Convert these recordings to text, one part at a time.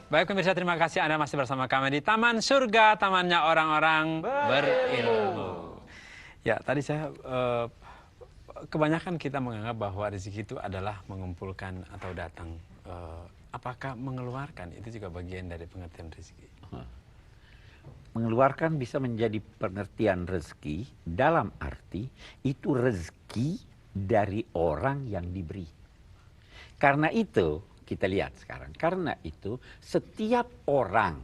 Baik pemirsa, terima kasih Anda masih bersama kami di Taman Surga, tamannya orang-orang berilmu. Ya, tadi saya kebanyakan kita menganggap bahwa rezeki itu adalah mengumpulkan atau datang. Apakah mengeluarkan itu juga bagian dari pengertian rezeki? Mengeluarkan bisa menjadi pengertian rezeki dalam arti itu rezeki dari orang yang diberi. Karena itu kita lihat sekarang, karena itu setiap orang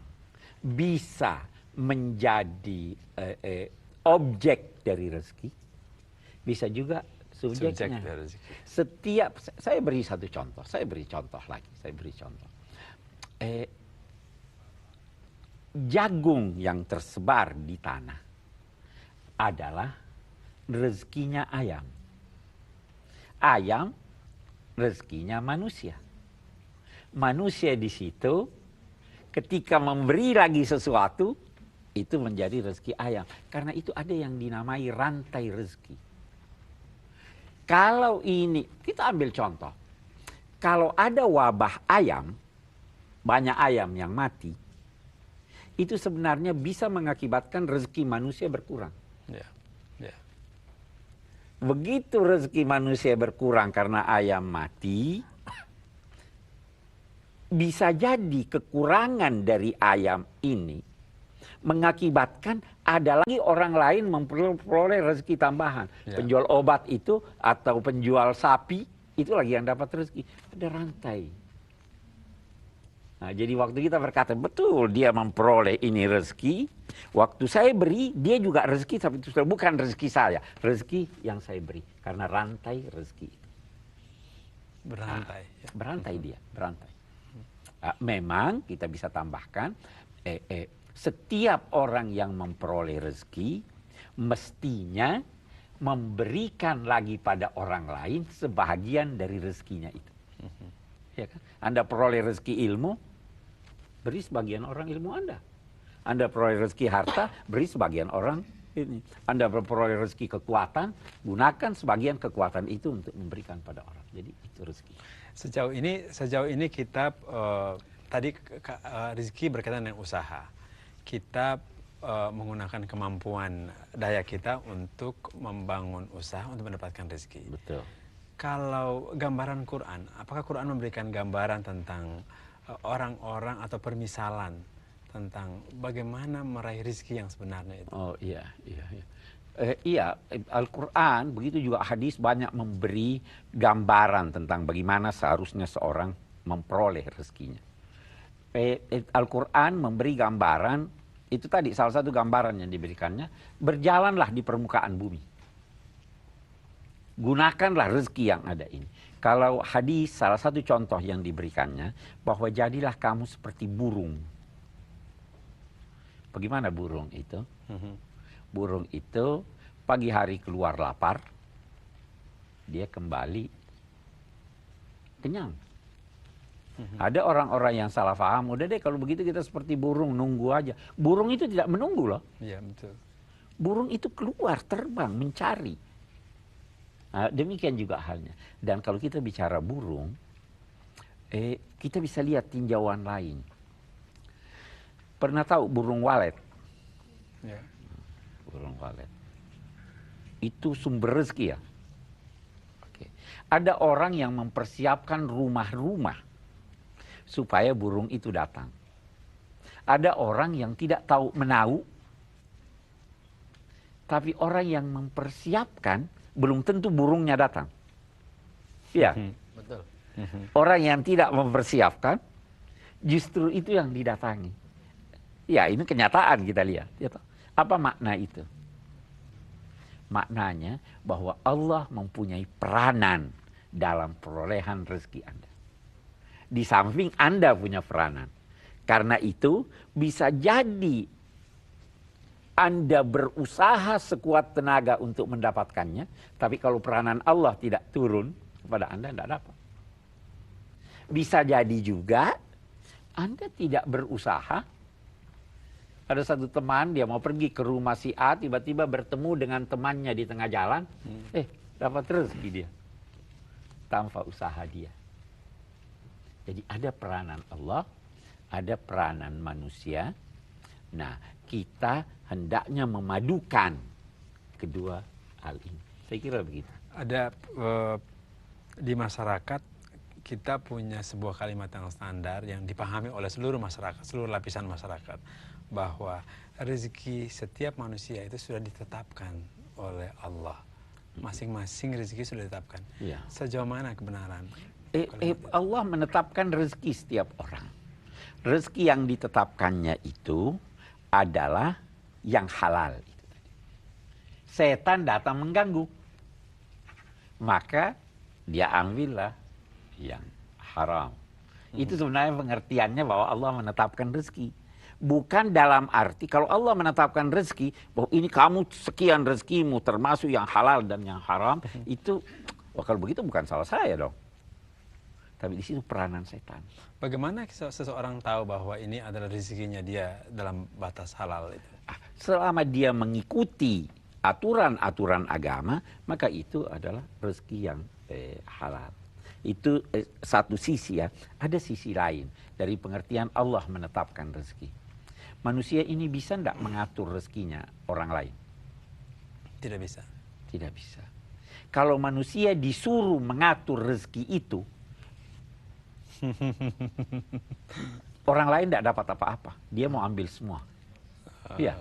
bisa menjadi objek dari rezeki, bisa juga subjeknya. Setiap, saya beri satu contoh, saya beri contoh. Jagung yang tersebar di tanah adalah rezekinya ayam. Ayam rezekinya manusia. Manusia di situ ketika memberi lagi sesuatu itu menjadi rezeki ayam. Karena itu ada yang dinamai rantai rezeki. Kalau ini, kita ambil contoh. Kalau ada wabah ayam, banyak ayam yang mati, itu sebenarnya bisa mengakibatkan rezeki manusia berkurang. Begitu rezeki manusia berkurang karena ayam mati, bisa jadi kekurangan dari ayam ini mengakibatkan ada lagi orang lain memperoleh rezeki tambahan. Penjual obat itu atau penjual sapi itu lagi yang dapat rezeki. Ada rantai. Nah, jadi waktu kita berkata betul dia memperoleh ini rezeki, waktu saya beri dia juga rezeki, tapi itu bukan rezeki saya, rezeki yang saya beri karena rantai rezeki itu. Berantai. Berantai dia, berantai. Memang kita bisa tambahkan setiap orang yang memperoleh rezeki mestinya memberikan lagi pada orang lain sebahagian dari rezekinya itu. Ya kan? Anda peroleh rezeki ilmu, beri sebagian orang ilmu Anda. Anda peroleh rezeki harta, beri sebagian orang ini. Anda peroleh rezeki kekuatan, gunakan sebagian kekuatan itu untuk memberikan pada orang. Jadi itu rezeki. Sejauh ini kita tadi rezeki berkaitan dengan usaha. Kita menggunakan kemampuan daya kita untuk membangun usaha untuk mendapatkan rezeki. Betul. Kalau gambaran Quran, apakah Quran memberikan gambaran tentang orang-orang atau permisalan tentang bagaimana meraih rezeki yang sebenarnya itu? Oh iya. Iya, Al-Quran, begitu juga hadis banyak memberi gambaran tentang bagaimana seharusnya seorang memperoleh rezekinya. Al-Quran memberi gambaran, itu tadi salah satu gambaran yang diberikannya, berjalanlah di permukaan bumi. Gunakanlah rezeki yang ada ini. Kalau hadis, salah satu contoh yang diberikannya, bahwa jadilah kamu seperti burung. Bagaimana burung itu? Burung itu pagi hari keluar lapar, dia kembali kenyang. Ada orang-orang yang salah paham, udah deh kalau begitu kita seperti burung, nunggu aja. Burung itu tidak menunggu loh. Iya, betul. Burung itu keluar, terbang, mencari. Nah, demikian juga halnya. Dan kalau kita bicara burung, kita bisa lihat tinjauan lain. Pernah tahu burung walet? Ya. Burung walet. Itu sumber rezeki ya. Oke. Ada orang yang mempersiapkan rumah-rumah supaya burung itu datang. Ada orang yang tidak tahu menau, tapi orang yang mempersiapkan belum tentu burungnya datang. Iya. Betul. Orang yang tidak mempersiapkan justru itu yang didatangi. Ya, ini kenyataan kita lihat. Apa makna itu? Maknanya bahwa Allah mempunyai peranan dalam perolehan rezeki Anda. Di samping Anda punya peranan. Karena itu bisa jadi Anda berusaha sekuat tenaga untuk mendapatkannya, tapi kalau peranan Allah tidak turun kepada Anda, tidak dapat. Bisa jadi juga Anda tidak berusaha. Ada satu teman, dia mau pergi ke rumah si A, tiba-tiba bertemu dengan temannya di tengah jalan. Dapat rezeki dia. Tanpa usaha dia. Jadi ada peranan Allah, ada peranan manusia. Nah, kita hendaknya memadukan kedua hal ini. Saya kira begitu. Ada di masyarakat kita punya sebuah kalimat yang standar yang dipahami oleh seluruh masyarakat, seluruh lapisan masyarakat, bahwa rezeki setiap manusia itu sudah ditetapkan oleh Allah. Masing-masing rezeki sudah ditetapkan. Ya. Sejauh mana kebenaran? Allah menetapkan rezeki setiap orang. Rezeki yang ditetapkannya itu adalah yang halal. Setan datang mengganggu, maka dia ambillah yang haram. Itu sebenarnya pengertiannya bahwa Allah menetapkan rezeki. Bukan dalam arti kalau Allah menetapkan rezeki, bahwa ini kamu sekian rezekimu termasuk yang halal dan yang haram, itu kalau begitu bukan salah saya dong. Tapi di situ peranan setan. Bagaimana seseorang tahu bahwa ini adalah rezekinya dia dalam batas halal itu? Selama dia mengikuti aturan-aturan agama, maka itu adalah rezeki yang halal. Itu satu sisi ya. Ada sisi lain dari pengertian Allah menetapkan rezeki. Manusia ini bisa tidak mengatur rezekinya orang lain? Tidak bisa. Tidak bisa. Kalau manusia disuruh mengatur rezeki itu, orang lain tidak dapat apa-apa. Dia mau ambil semua. Ya.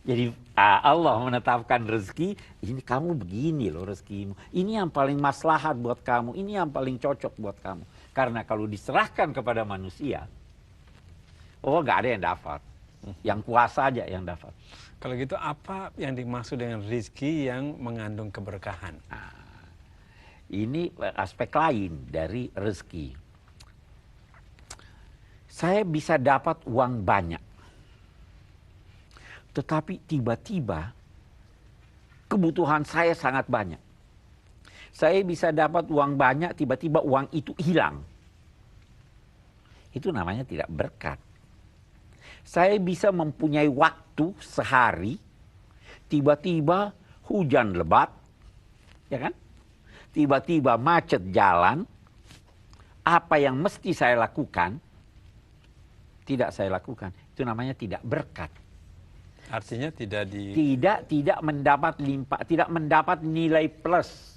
Jadi Allah menetapkan rezeki, ini kamu begini loh rezekimu. Ini yang paling maslahat buat kamu, ini yang paling cocok buat kamu. Karena kalau diserahkan kepada manusia, nggak ada yang dapat. Yang kuasa aja yang dapat. Kalau gitu apa yang dimaksud dengan rezeki yang mengandung keberkahan? Ini aspek lain dari rezeki. Saya bisa dapat uang banyak. Tetapi tiba-tiba kebutuhan saya sangat banyak. Saya bisa dapat uang banyak, tiba-tiba uang itu hilang. Itu namanya tidak berkat. Saya bisa mempunyai waktu sehari, tiba-tiba hujan lebat, ya kan? Tiba-tiba macet jalan, apa yang mesti saya lakukan, tidak saya lakukan. Itu namanya tidak berkat. Artinya tidak mendapat limpah, tidak mendapat nilai plus.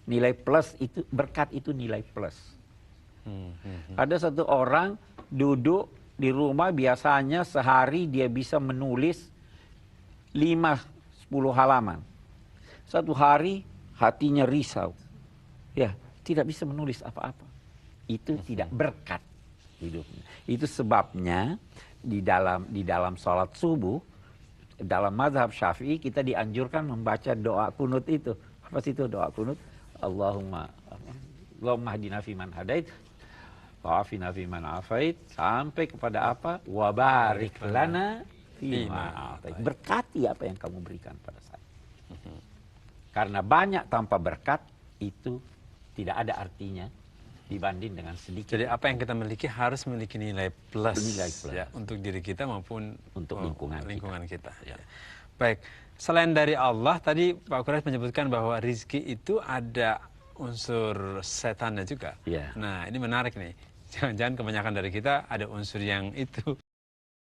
Nilai plus itu berkat, itu nilai plus. Ada satu orang duduk di rumah, biasanya sehari dia bisa menulis 5-10 halaman. Satu hari hatinya risau. Ya, tidak bisa menulis apa-apa. Itu tidak berkat hidupnya. Itu sebabnya di dalam sholat subuh, dalam mazhab Syafi'i kita dianjurkan membaca doa kunut itu. Apa sih itu doa kunut? Allahumma hdina fiman hadait, wa'afina fiman afait, sampai kepada apa? Wa barik lana fima atait. Berkati apa yang kamu berikan pada saya. Karena banyak tanpa berkat itu tidak ada artinya dibanding dengan sedikit. Jadi apa yang kita miliki harus memiliki nilai plus, ya, plus. untuk diri kita maupun untuk lingkungan kita. Ya. Baik, selain dari Allah, tadi Pak Quraisy menyebutkan bahwa rizki itu ada unsur setannya juga. Ya. Nah, ini menarik nih. Jangan-jangan kebanyakan dari kita ada unsur yang itu.